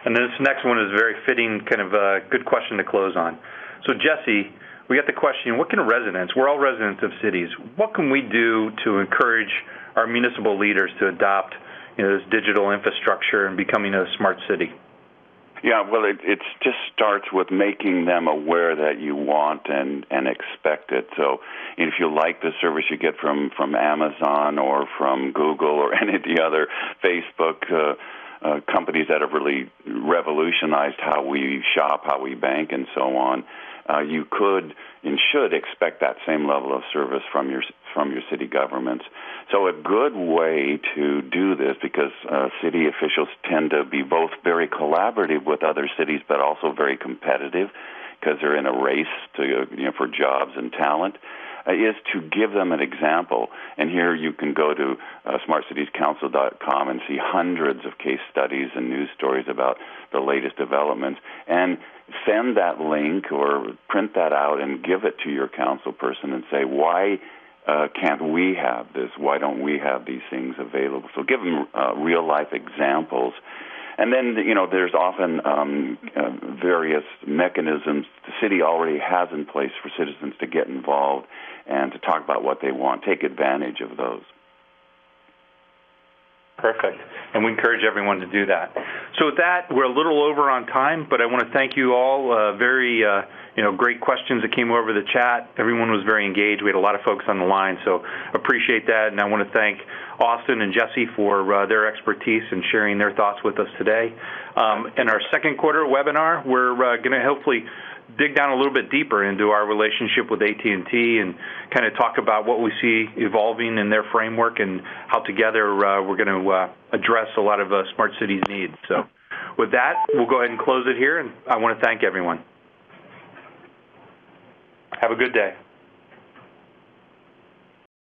And this next one is a very fitting, kind of a good question to close on. So Jesse, we got the question, what can residents, we're all residents of cities, what can we do to encourage our municipal leaders to adopt this digital infrastructure and becoming a smart city? Yeah, well, it just starts with making them aware that you want and expect it. So if you like the service you get from Amazon or from Google or any of the other Facebook companies that have really revolutionized how we shop, how we bank, and so on, you could and should expect that same level of service from your city governments. So a good way to do this, because city officials tend to be both very collaborative with other cities, but also very competitive, because they're in a race for jobs and talent, is to give them an example. And here you can go to smartcitiescouncil.com and see hundreds of case studies and news stories about the latest developments, and send that link or print that out and give it to your council person and say, why can't we have this? Why don't we have these things available? So give them real-life examples. And then, there's often various mechanisms the city already has in place for citizens to get involved and to talk about what they want. Take advantage of those. Perfect. And we encourage everyone to do that. So with that, we're a little over on time, but I want to thank you all. Very great questions that came over the chat. Everyone was very engaged. We had a lot of folks on the line, so appreciate that. And I want to thank Austin and Jesse for their expertise and sharing their thoughts with us today. In our second quarter webinar, we're going to hopefully dig down a little bit deeper into our relationship with AT&T and kind of talk about what we see evolving in their framework and how together we're going to address a lot of smart cities' needs. So with that, we'll go ahead and close it here, and I want to thank everyone. Have a good day.